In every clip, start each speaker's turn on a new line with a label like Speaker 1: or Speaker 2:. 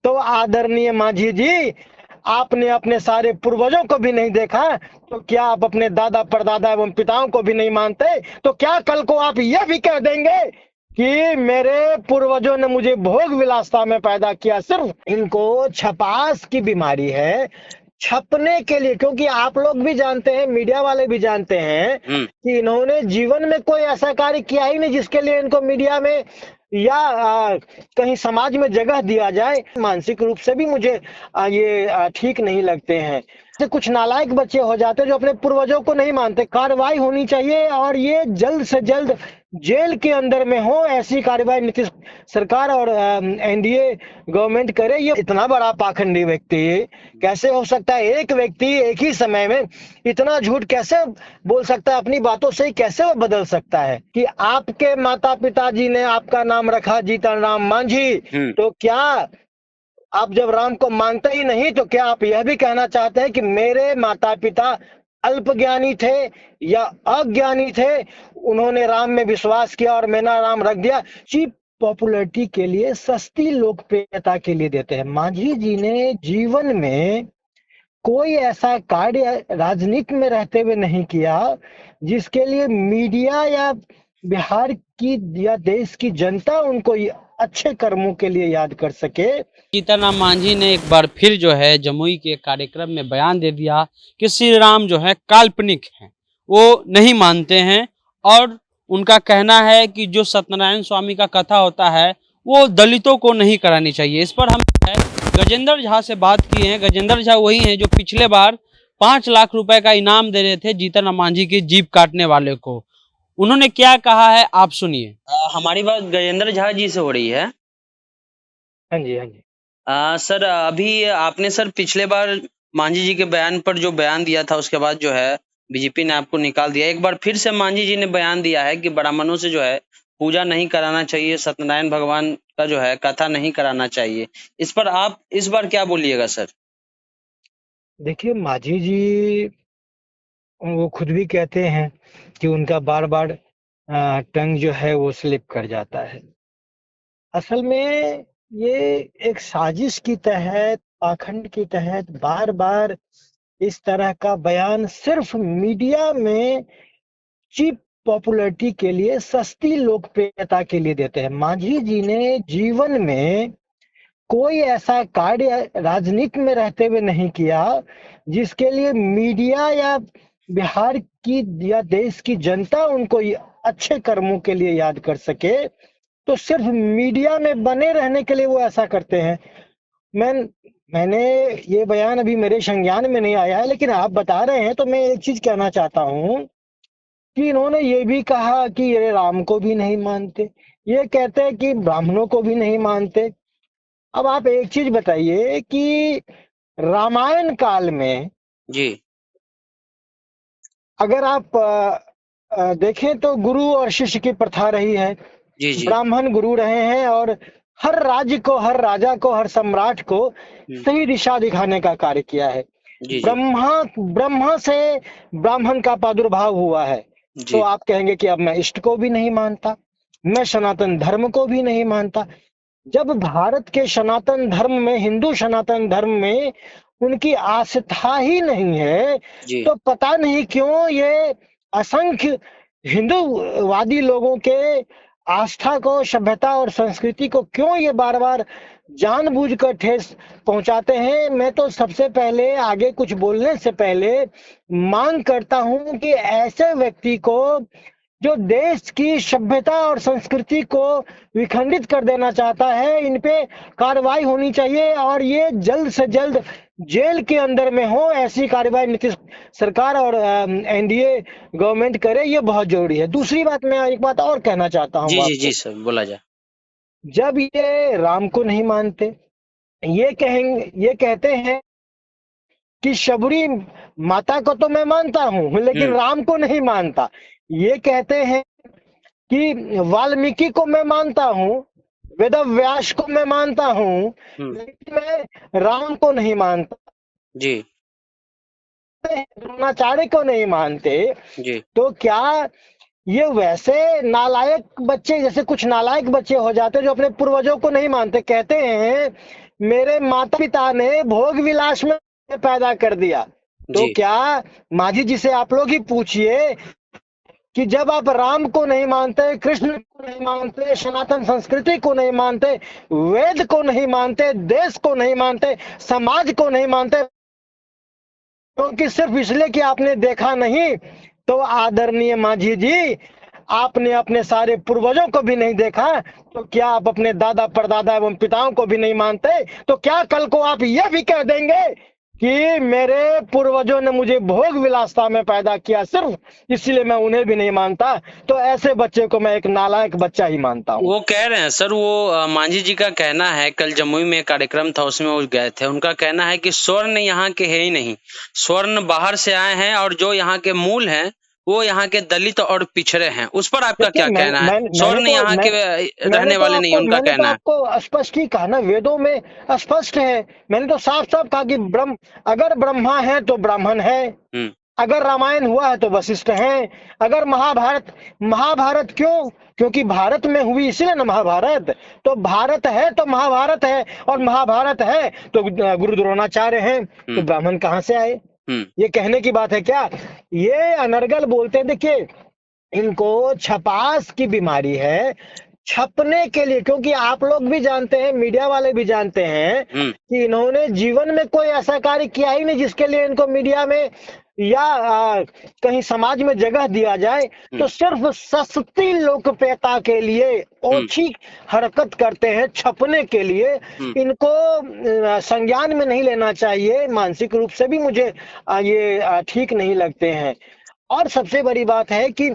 Speaker 1: तो आदरणीय मांझी जी, आपने अपने सारे पूर्वजों को भी नहीं देखा, तो क्या आप अपने दादा परदादा एवं पिताओं को भी नहीं मानते? तो क्या कल को आप यह भी कह देंगे कि मेरे पूर्वजों ने मुझे भोग विलासता में पैदा किया? सिर्फ इनको छपास की बीमारी है, छपने के लिए। क्योंकि आप लोग भी जानते हैं, मीडिया वाले भी जानते हैं कि इन्होंने जीवन में कोई ऐसा कार्य किया ही नहीं जिसके लिए इनको मीडिया में या कहीं समाज में जगह दिया जाए। मानसिक रूप से भी मुझे ये ठीक नहीं लगते हैं। तो कुछ नालायक बच्चे हो जाते हैं जो अपने पूर्वजों को नहीं मानते। कार्रवाई होनी चाहिए और ये जल्द से जल्द जेल के अंदर में हो, ऐसी कार्रवाई नीतीश सरकार और एनडीए गवर्नमेंट करे। ये इतना बड़ा पाखंडी व्यक्ति कैसे हो सकता है? एक व्यक्ति एक ही समय में इतना झूठ कैसे बोल सकता है? अपनी बातों से ही कैसे वो बदल सकता है? कि आपके माता पिताजी ने आपका नाम रखा जीतन राम मांझी, तो क्या आप जब राम को मानते ही नहीं, तो क्या आप यह भी कहना चाहते हैं कि मेरे माता पिता अल्पज्ञानी थे या अज्ञानी थे, उन्होंने राम में विश्वास किया और मेरा नाम रख दिया? चीप पॉपुलैरिटी के लिए, सस्ती लोकप्रियता के लिए देते हैं। मांझी जी ने जीवन में कोई ऐसा कार्य राजनीति में रहते हुए नहीं किया जिसके लिए मीडिया या बिहार की या देश की जनता उनको अच्छे कर्मों के लिए याद कर सके।
Speaker 2: जीतन राम मांझी ने एक बार फिर जो है जमुई के कार्यक्रम में बयान दे दिया कि श्री राम जो है काल्पनिक हैं, वो नहीं मानते हैं। और उनका कहना है कि जो सत्यनारायण स्वामी का कथा होता है वो दलितों को नहीं करानी चाहिए। इस पर हम गजेंद्र झा से बात किए हैं। गजेंद्र झा वही हैं जो पिछले बार 5 लाख रुपए का इनाम दे रहे थे जीतन राम मांझी की जीप काटने वाले को। उन्होंने क्या कहा है आप सुनिए।
Speaker 3: हमारी बात गजेंद्र झा जी से हो रही है।
Speaker 1: हाँ जी, हाँ जी।
Speaker 3: सर अभी आपने सर पिछले बार मांझी जी के बयान पर जो बयान दिया था उसके बाद जो है बीजेपी ने आपको निकाल दिया। एक बार फिर से मांझी जी ने बयान दिया है कि ब्राह्मणों से जो है पूजा नहीं कराना चाहिए, सत्यनारायण भगवान का जो है कथा नहीं कराना चाहिए। इस पर आप इस बार क्या बोलिएगा सर?
Speaker 1: देखिए मांझी जी, वो खुद भी कहते हैं कि उनका बार बार टंग जो है वो स्लिप कर जाता है। असल में ये एक साजिश की तहत, पाखंड की तहत बार बार इस तरह का बयान सिर्फ मीडिया में चीप पॉपुलैरिटी के लिए, सस्ती लोकप्रियता के लिए देते हैं। मांझी जी ने जीवन में कोई ऐसा कार्य राजनीति में रहते हुए नहीं किया जिसके लिए मीडिया या बिहार की या देश की जनता उनको अच्छे कर्मों के लिए याद कर सके। तो सिर्फ मीडिया में बने रहने के लिए वो ऐसा करते हैं। मैंने ये बयान अभी मेरे संज्ञान में नहीं आया है, लेकिन आप बता रहे हैं तो मैं एक चीज कहना चाहता हूँ कि इन्होंने ये भी कहा कि ये राम को भी नहीं मानते, ये कहते हैं कि ब्राह्मणों को भी नहीं मानते। अब आप एक चीज बताइए कि रामायण काल में
Speaker 3: जी
Speaker 1: अगर आप देखें तो गुरु और शिष्य की प्रथा रही है।
Speaker 3: जी जी
Speaker 1: ब्राह्मण गुरु रहे हैं और हर राज्य को, हर राजा को, हर सम्राट को सही दिशा दिखाने का कार्य किया है।
Speaker 3: जी जी
Speaker 1: ब्रह्मा से ब्राह्मण का प्रादुर्भाव हुआ है। तो
Speaker 3: जी
Speaker 1: आप कहेंगे कि अब मैं इष्ट को भी नहीं मानता, मैं सनातन धर्म को भी नहीं मानता। जब भारत के सनातन धर्म में, हिंदू सनातन धर्म में उनकी आस्था ही नहीं है,
Speaker 3: जी
Speaker 1: तो पता नहीं क्यों ये असंख्य हिंदूवादी लोगों के आस्था को, सभ्यता और संस्कृति को क्यों ये बार बार जानबूझकर ठेस पहुंचाते हैं। मैं तो सबसे पहले आगे कुछ बोलने से पहले मांग करता हूं कि ऐसे व्यक्ति को जो देश की सभ्यता और संस्कृति को विखंडित कर देना चाहता है, इन पे कार्रवाई होनी चाहिए और ये जल्द से जल्द जेल के अंदर में हो, ऐसी कार्रवाई नीतीश सरकार और एनडीए गवर्नमेंट करे। ये बहुत जरूरी है। दूसरी बात, मैं एक बात और कहना चाहता हूँ
Speaker 3: जी जी
Speaker 1: आपको।
Speaker 3: जी सर बोला जाए।
Speaker 1: जब ये राम को नहीं मानते, ये कहते हैं कि शबरी माता को तो मैं मानता हूँ लेकिन राम को नहीं मानता। ये कहते हैं कि वाल्मीकि को मैं मानता हूँ, वेद व्यास को मैं मानता हूँ, लेकिन मैं राम को नहीं मानता,
Speaker 3: जी
Speaker 1: द्रोणाचार्य को नहीं मानते।
Speaker 3: जी
Speaker 1: तो क्या ये वैसे नालायक बच्चे, जैसे कुछ नालायक बच्चे हो जाते हैं जो अपने पूर्वजों को नहीं मानते? कहते हैं मेरे माता पिता ने भोग विलास में पैदा कर दिया। तो
Speaker 3: जी
Speaker 1: क्या माझी जी से आप लोग ही पूछिए कि जब आप राम को नहीं मानते, कृष्ण को नहीं मानते, सनातन संस्कृति को नहीं मानते, वेद को नहीं मानते, देश को नहीं मानते, समाज को नहीं मानते, क्योंकि सिर्फ इसलिए कि आपने देखा नहीं, तो आदरणीय माझी जी, आपने अपने सारे पूर्वजों को भी नहीं देखा, तो क्या आप अपने दादा परदादा एवं पिताओं को भी नहीं मानते? तो क्या कल को आप यह भी कह देंगे कि मेरे पूर्वजों ने मुझे भोग विलासता में पैदा किया, सिर्फ इसलिए मैं उन्हें भी नहीं मानता? तो ऐसे बच्चे को मैं एक नालायक बच्चा ही मानता हूँ।
Speaker 3: वो कह रहे हैं सर, वो मांझी जी का कहना है, कल जमुई में कार्यक्रम था उसमें वो गए थे, उनका कहना है कि स्वर्ण यहाँ के है ही नहीं, स्वर्ण बाहर से आए हैं और जो यहाँ के मूल हैं वो यहाँ के दलित और पिछड़े हैं। उस पर आपका क्या कहना है? स्वर्ण यहाँ के रहने वाले नहीं, उनका कहना है।
Speaker 1: आपको स्पष्ट ही कहा ना, वेदों में स्पष्ट है। मैंने तो साफ साफ कहा कि अगर ब्रह्मा है तो ब्राह्मण है, अगर रामायण हुआ है तो वशिष्ठ हैं, अगर महाभारत क्यों? क्योंकि भारत में हुई इसलिए ना महाभारत, तो भारत है तो महाभारत है, और महाभारत है तो गुरु द्रोणाचार्य हैं, तो ब्राह्मण कहाँ से आए? ये कहने की बात है क्या? ये अनर्गल बोलते हैं। देखिए, इनको छपास की बीमारी है, छपने के लिए, क्योंकि आप लोग भी जानते हैं, मीडिया वाले भी जानते हैं कि इन्होंने जीवन में कोई ऐसा कार्य किया ही नहीं जिसके लिए इनको मीडिया में या कहीं समाज में जगह दिया जाए। तो सिर्फ सस्ती लोकप्रियता के लिए ओछी हरकत करते हैं, छपने के लिए। इनको संज्ञान में नहीं लेना चाहिए, मानसिक रूप से भी मुझे ये ठीक नहीं लगते हैं। और सबसे बड़ी बात है कि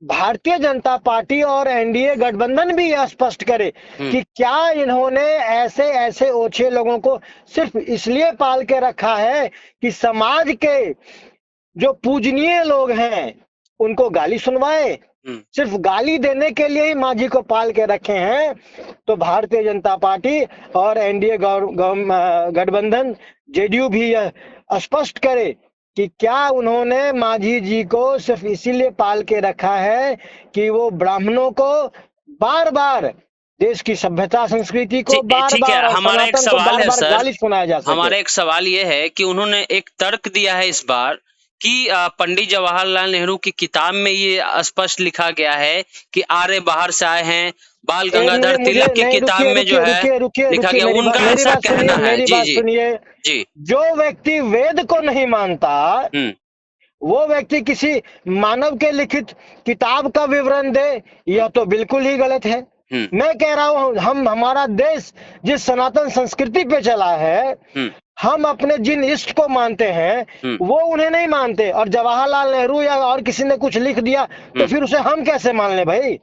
Speaker 1: भारतीय जनता पार्टी और एनडीए गठबंधन भी यह स्पष्ट करे कि क्या इन्होंने ऐसे ऐसे ओछे लोगों को सिर्फ इसलिए पाल के रखा है कि समाज के जो पूजनीय लोग हैं उनको गाली सुनवाए? सिर्फ गाली देने के लिए ही माझी को पाल के रखे हैं? तो भारतीय जनता पार्टी और एनडीए गठबंधन जेडीयू भी यह स्पष्ट करे कि क्या उन्होंने माझी जी को सिर्फ इसीलिए पाल के रखा है कि वो ब्राह्मणों को बार बार देश की सभ्यता संस्कृति को बार बार
Speaker 3: हमारा एक सवाल है सर,
Speaker 1: गाली सुनाया जा सके?
Speaker 3: हमारा एक सवाल ये है कि उन्होंने एक तर्क दिया है इस बार कि पंडित जवाहरलाल नेहरू की किताब में ये स्पष्ट लिखा गया है कि आर्य बाहर से आए हैं, बाल गंगाधर तिलक की किताब में जो है लिखा गया, उनका ऐसा कहना है। जी,
Speaker 1: जो व्यक्ति वेद को नहीं मानता, वो व्यक्ति किसी मानव के लिखित किताब का विवरण दे, यह तो बिल्कुल ही गलत है। मैं कह रहा हूँ, हमारा देश जिस सनातन संस्कृति पे चला है, हम अपने जिन इष्ट को मानते हैं वो उन्हें नहीं मानते, और जवाहरलाल नेहरू या और किसी ने कुछ लिख दिया तो फिर उसे हम कैसे मान ले भाई?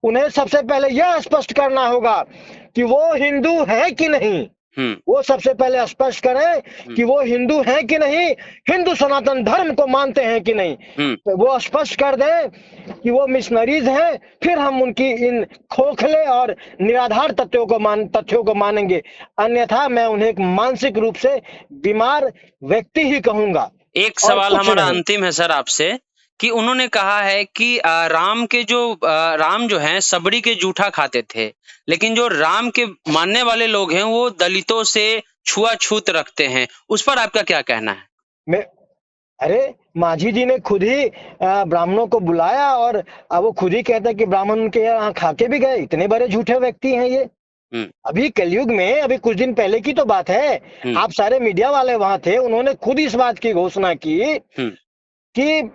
Speaker 1: उन्हें सबसे पहले यह स्पष्ट करना होगा कि वो हिंदू है कि नहीं। वो सबसे पहले स्पष्ट करें कि वो हिंदू हैं कि नहीं, हिंदू सनातन धर्म को मानते हैं कि नहीं। तो वो स्पष्ट कर दें कि वो मिशनरीज हैं, फिर हम उनकी इन खोखले और निराधार तथ्यों को मानेंगे। अन्यथा मैं उन्हें एक मानसिक रूप से बीमार व्यक्ति ही कहूंगा।
Speaker 3: एक सवाल हमारा अंतिम है सर आपसे, कि उन्होंने कहा है कि राम जो हैं सबरी के जूठा खाते थे, लेकिन जो राम के मानने वाले लोग हैं वो दलितों से छुआछूत रखते हैं। उस पर आपका क्या कहना है?
Speaker 1: अरे माझी जी ने खुद ही ब्राह्मणों को बुलाया और वो खुद ही कहता है कि ब्राह्मण उनके यहाँ खा के भी गए। इतने बड़े झूठे व्यक्ति हैं ये। अभी कलयुग में, अभी कुछ दिन पहले की तो बात है, आप सारे मीडिया वाले वहां थे, उन्होंने खुद इस बात की घोषणा की कि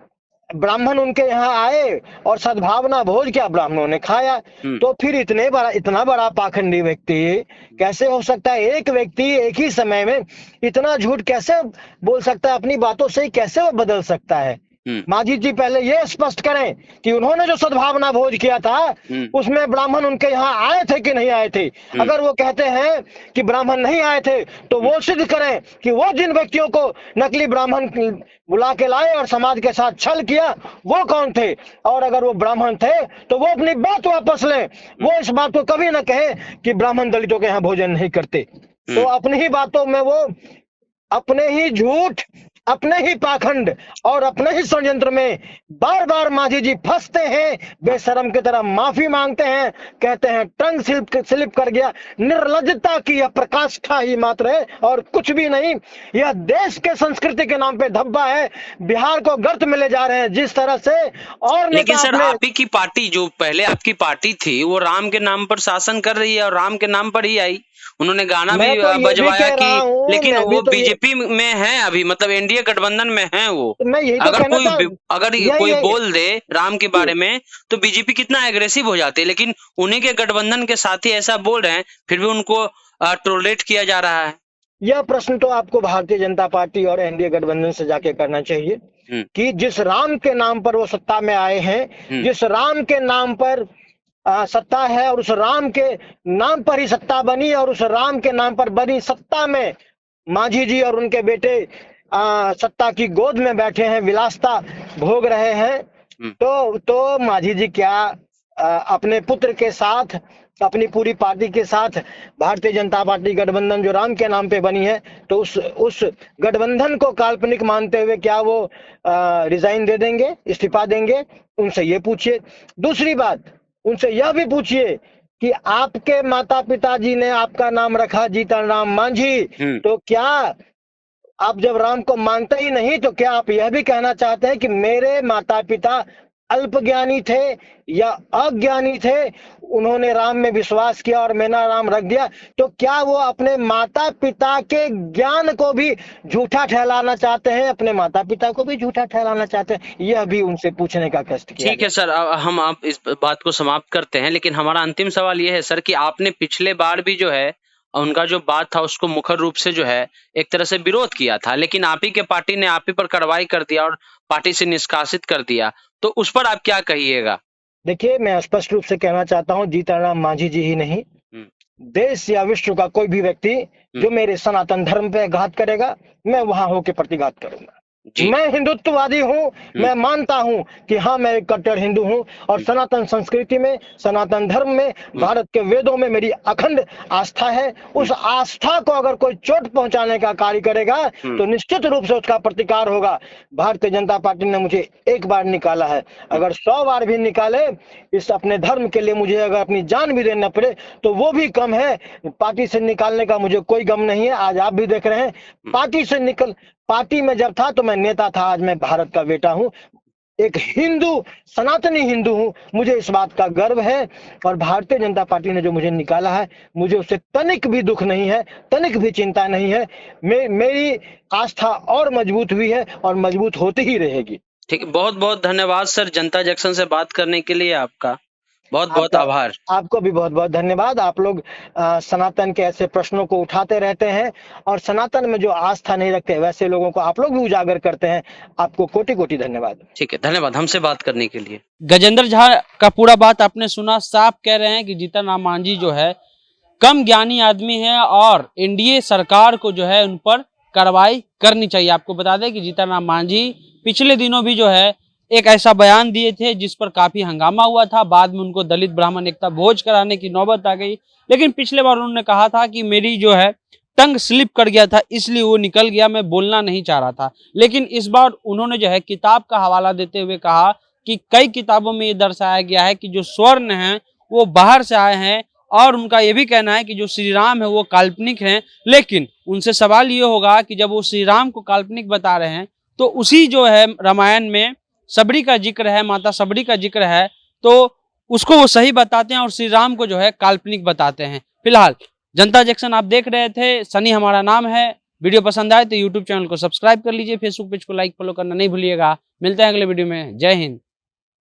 Speaker 1: ब्राह्मण उनके यहाँ आए और सद्भावना भोज क्या ब्राह्मणों ने खाया। तो फिर इतना बड़ा पाखंडी व्यक्ति कैसे हो सकता है? एक व्यक्ति एक ही समय में इतना झूठ कैसे बोल सकता है? अपनी बातों से कैसे वो बदल सकता है? माझी जी पहले ये स्पष्ट करें कि उन्होंने जो सद्भावना भोज किया था उसमें ब्राह्मण उनके यहाँ आए थे कि नहीं आए थे। अगर वो कहते हैं कि ब्राह्मण नहीं आए थे तो वो सिद्ध करें कि वो जिन व्यक्तियों को नकली ब्राह्मण बुला के लाए और समाज के साथ छल किया वो कौन थे। और अगर वो ब्राह्मण थे तो वो अपनी बात वापस लें, वो इस बात को कभी ना कहे कि ब्राह्मण दलितों के यहाँ भोजन नहीं करते। तो अपनी ही बातों में वो अपने ही झूठ अपने ही पाखंड और अपने ही षड्यंत्र में बार बार मांझी जी फंसते हैं, बेशरम की तरह माफी मांगते हैं, कहते हैं टंग स्लिप कर गया। निर्लज्जता की यह प्रकाष्ठा ही मात्र है और कुछ भी नहीं। यह देश के संस्कृति के नाम पे धब्बा है। बिहार को गर्त में ले जा रहे हैं जिस तरह से। और
Speaker 3: लेकिन सर,
Speaker 1: अपने
Speaker 3: आप ही की पार्टी, जो पहले आपकी पार्टी थी, वो राम के नाम पर शासन कर रही है और राम के नाम पर ही आई। उन्होंने गाना भी
Speaker 1: मैं तो ये भी
Speaker 3: बजवाया
Speaker 1: कह
Speaker 3: कि,
Speaker 1: रहा हूँ,
Speaker 3: लेकिन
Speaker 1: मैं भी
Speaker 3: वो
Speaker 1: तो
Speaker 3: बीजेपी में है अभी, मतलब एनडीए गठबंधन में है वो।
Speaker 1: मैं यही तो
Speaker 3: अगर
Speaker 1: कहना
Speaker 3: कोई
Speaker 1: चाहूँ।
Speaker 3: अगर कोई बोल दे राम के बारे में तो बीजेपी कितना एग्रेसिव हो जाती है, लेकिन उन्हीं के गठबंधन के साथी ऐसा बोल रहे हैं, फिर भी उनको टोलरेट किया जा रहा है।
Speaker 1: यह प्रश्न तो आपको भारतीय जनता पार्टी और एनडीए गठबंधन से जाके करना चाहिए कि जिस राम के नाम पर वो सत्ता में आए हैं, जिस राम के नाम पर सत्ता है और उस राम के नाम पर ही सत्ता बनी और उस राम के नाम पर बनी सत्ता में मांझी जी और उनके बेटे सत्ता की गोद में बैठे हैं, विलासता भोग रहे हैं। तो मांझी जी क्या अपने पुत्र के साथ, अपनी पूरी पार्टी के साथ भारतीय जनता पार्टी गठबंधन जो राम के नाम पे बनी है, तो उस गठबंधन को काल्पनिक मानते हुए क्या वो रिजाइन दे देंगे, इस्तीफा देंगे? उनसे ये पूछिए। दूसरी बात, उनसे यह भी पूछिए कि आपके माता पिताजी ने आपका नाम रखा जीतन राम मांझी, तो क्या आप जब राम को मानते ही नहीं तो क्या आप यह भी कहना चाहते हैं कि मेरे माता पिता अल्पज्ञानी थे या अज्ञानी थे, उन्होंने राम में विश्वास किया और मेरा नाम रख दिया? तो क्या वो अपने माता पिता के ज्ञान को भी झूठा ठहराना चाहते हैं, अपने माता पिता को भी झूठा ठहराना चाहते हैं? यह भी उनसे पूछने का कष्ट किया।
Speaker 3: ठीक है सर, हम आप इस बात को समाप्त करते हैं, लेकिन हमारा अंतिम सवाल यह है सर कि आपने पिछले बार भी जो है उनका जो बात था उसको मुखर रूप से जो है एक तरह से विरोध किया था, लेकिन आप ही के पार्टी ने आप ही पर कार्रवाई कर दिया और पार्टी से निष्कासित कर दिया, तो उस पर आप क्या कहिएगा?
Speaker 1: देखिए, मैं स्पष्ट रूप से कहना चाहता हूँ, जीतन राम मांझी जी ही नहीं, देश या विश्व का कोई भी व्यक्ति जो मेरे सनातन धर्म पे घात करेगा, मैं वहां होकर प्रतिघात करूंगा। मैं हिंदुत्ववादी हूँ, मैं मानता हूँ कि हाँ मैं एक कट्टर हिंदू हूँ और सनातन संस्कृति में, सनातन धर्म में, भारत के वेदों में मेरी अखंड आस्था है। उस आस्था को अगर कोई चोट पहुंचाने का कार्य करेगा तो निश्चित रूप से उसका प्रतिकार होगा। भारतीय जनता पार्टी ने मुझे एक बार निकाला है, अगर 100 बार भी निकाले, इस अपने धर्म के लिए मुझे अगर अपनी जान भी देना पड़े तो वो भी कम है। पार्टी से निकालने का मुझे कोई गम नहीं है। आज आप भी देख रहे हैं, पार्टी में जब था तो मैं नेता था, आज मैं भारत का बेटा हूं, एक हिंदू, सनातनी हिंदू हूं। मुझे इस बात का गर्व है और भारतीय जनता पार्टी ने जो मुझे निकाला है, मुझे उससे तनिक भी दुख नहीं है, तनिक भी चिंता नहीं है। मेरी आस्था और मजबूत हुई है और मजबूत होती ही रहेगी।
Speaker 3: ठीक है, बहुत बहुत धन्यवाद सर, जनता जंक्शन से बात करने के लिए आपका बहुत बहुत आभार।
Speaker 1: आपको भी बहुत बहुत धन्यवाद। आप लोग सनातन के ऐसे प्रश्नों को उठाते रहते हैं और सनातन में जो आस्था नहीं रखते वैसे लोगों को आप लोग भी उजागर करते हैं। आपको कोटि कोटि धन्यवाद।
Speaker 3: ठीक है, धन्यवाद हमसे बात करने के लिए।
Speaker 2: गजेंद्र झा का पूरा बात आपने सुना, साफ कह रहे हैं कि जीतन राम मांझी जो है कम ज्ञानी आदमी है और एनडीए सरकार को जो है उन पर कार्रवाई करनी चाहिए। आपको बता दें कि जीतन राम मांझी पिछले दिनों भी जो है एक ऐसा बयान दिए थे जिस पर काफी हंगामा हुआ था। बाद में उनको दलित ब्राह्मण एकता भोज कराने की नौबत आ गई, लेकिन पिछले बार उन्होंने कहा था कि मेरी जो है टंग स्लिप कर गया था, इसलिए वो निकल गया, मैं बोलना नहीं चाह रहा था। लेकिन इस बार उन्होंने जो है किताब का हवाला देते हुए कहा कि कई किताबों में ये दर्शाया गया है कि जो स्वर्ण हैं वो बाहर से आए हैं और उनका ये भी कहना है कि जो श्री राम है वो काल्पनिक हैं। लेकिन उनसे सवाल ये होगा कि जब वो श्री राम को काल्पनिक बता रहे हैं तो उसी जो है रामायण में सबरी का जिक्र है, माता सबरी का जिक्र है, तो उसको वो सही बताते हैं और श्री राम को जो है काल्पनिक बताते हैं। फिलहाल जनता जंक्शन आप देख रहे थे, सनी हमारा नाम है। वीडियो पसंद आए तो यूट्यूब चैनल को सब्सक्राइब कर लीजिए, फेसबुक पेज को लाइक फॉलो करना नहीं भूलिएगा। मिलते हैं अगले वीडियो में। जय हिंद।